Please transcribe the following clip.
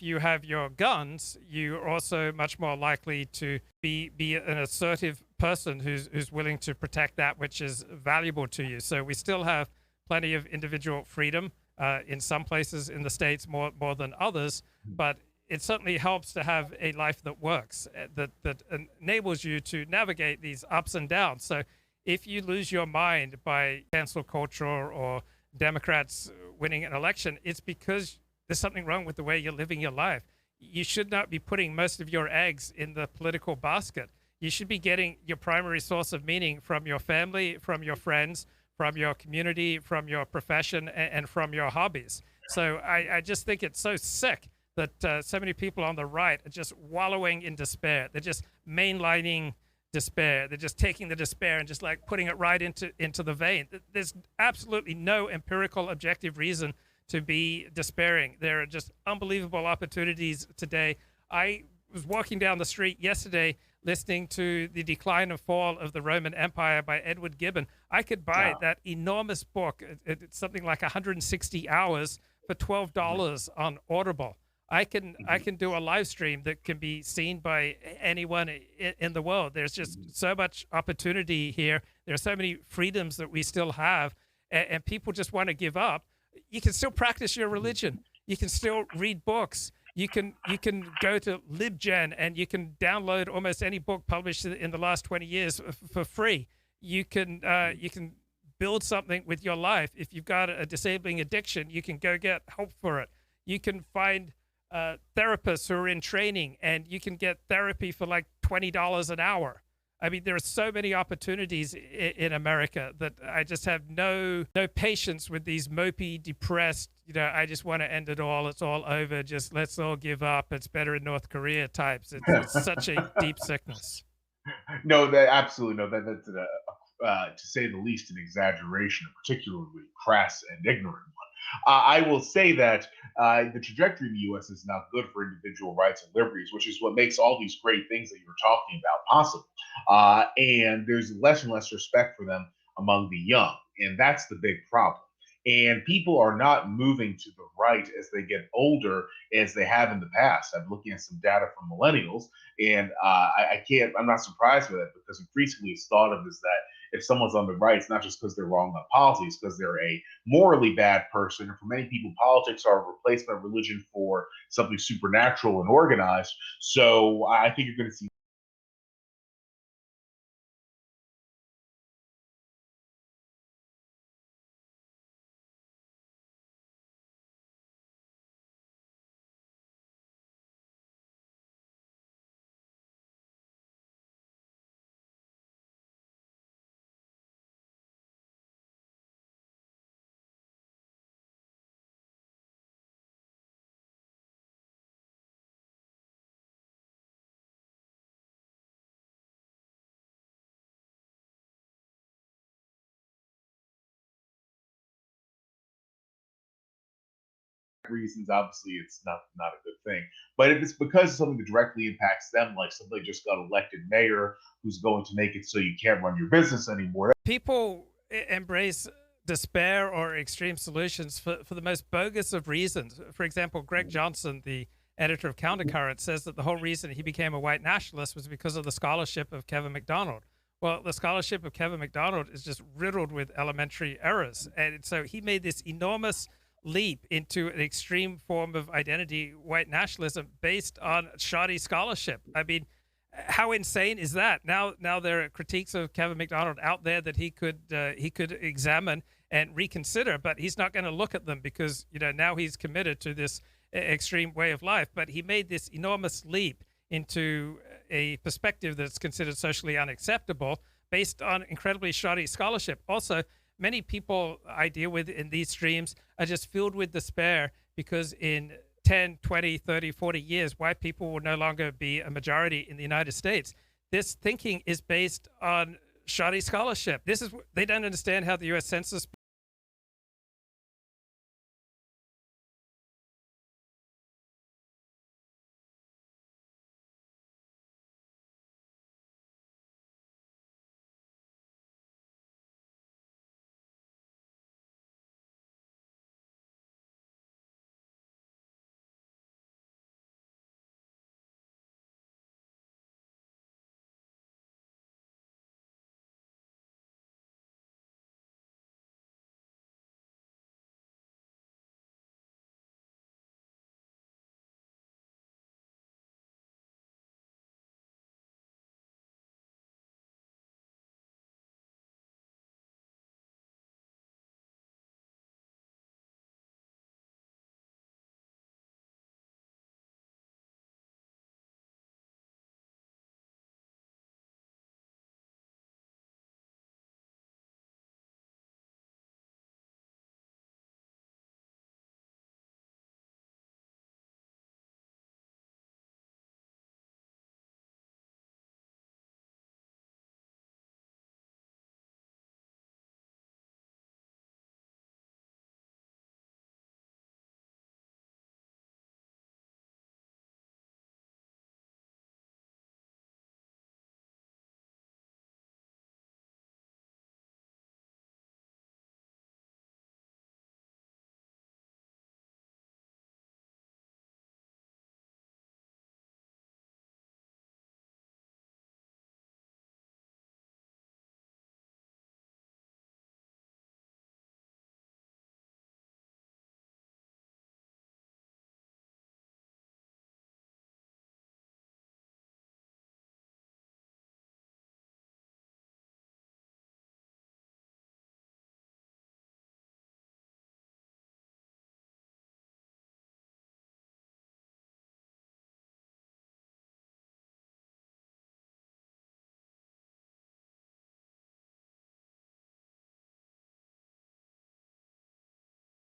if you have your guns, you're also much more likely to be an assertive person who's willing to protect that which is valuable to you. So we still have plenty of individual freedom in some places in the States more than others, but it certainly helps to have a life that works, that enables you to navigate these ups and downs. So if you lose your mind by cancel culture or Democrats winning an election, it's because there's something wrong with the way you're living your life. You should not be putting most of your eggs in the political basket. You should be getting your primary source of meaning from your family, from your friends, from your community, from your profession, and from your hobbies. So I just think it's so sick that so many people on the right are just wallowing in despair. They're just mainlining despair. They're just taking the despair and just like putting it right into the vein. There's absolutely no empirical objective reason to be despairing. There are just unbelievable opportunities today. I was walking down the street yesterday listening to The Decline and Fall of the Roman Empire by Edward Gibbon. I could buy that enormous book. It's something like 160 hours for $12 on Audible. I can do a live stream that can be seen by anyone in the world. There's just so much opportunity here. There are so many freedoms that we still have, and people just want to give up. You can still practice your religion. You can still read books. You can go to LibGen and you can download almost any book published in the last 20 years for free. You can build something with your life. If you've got a disabling addiction, you can go get help for it. You can find therapists who are in training, and you can get therapy for like $20 an hour. I mean, there are so many opportunities in America that I just have no patience with these mopey, depressed, I just want to end it all. It's all over. Just let's all give up. It's better in North Korea types. It's such a deep sickness. No, that absolutely no. That's to say the least an exaggeration, a particularly crass and ignorant one. I will say that the trajectory in the U.S. is not good for individual rights and liberties, which is what makes all these great things that you were talking about possible. And there's less and less respect for them among the young, and that's the big problem. And people are not moving to the right as they get older as they have in the past. I'm looking at some data from millennials, and I can't. I'm not surprised by that because increasingly it's thought of as that if someone's on the right, it's not just because they're wrong on policy, it's because they're a morally bad person. And for many people, politics are a replacement of religion for something supernatural and organized. So I think you're going to see reasons. Obviously, it's not a good thing. But if it's because of something that directly impacts them, like somebody just got elected mayor who's going to make it so you can't run your business anymore. People embrace despair or extreme solutions for the most bogus of reasons. For example, Greg Johnson, the editor of Countercurrent, says that the whole reason he became a white nationalist was because of the scholarship of Kevin McDonald. Well, the scholarship of Kevin McDonald is just riddled with elementary errors. And so he made this enormous leap into an extreme form of identity, white nationalism, based on shoddy scholarship. I mean, how insane is that? Now there are critiques of Kevin McDonald out there that he could examine and reconsider, but he's not going to look at them because now he's committed to this extreme way of life. But he made this enormous leap into a perspective that's considered socially unacceptable based on incredibly shoddy scholarship. Also, many people I deal with in these streams are just filled with despair because in 10, 20, 30, 40 years, white people will no longer be a majority in the United States. This thinking is based on shoddy scholarship. They don't understand how the U.S. Census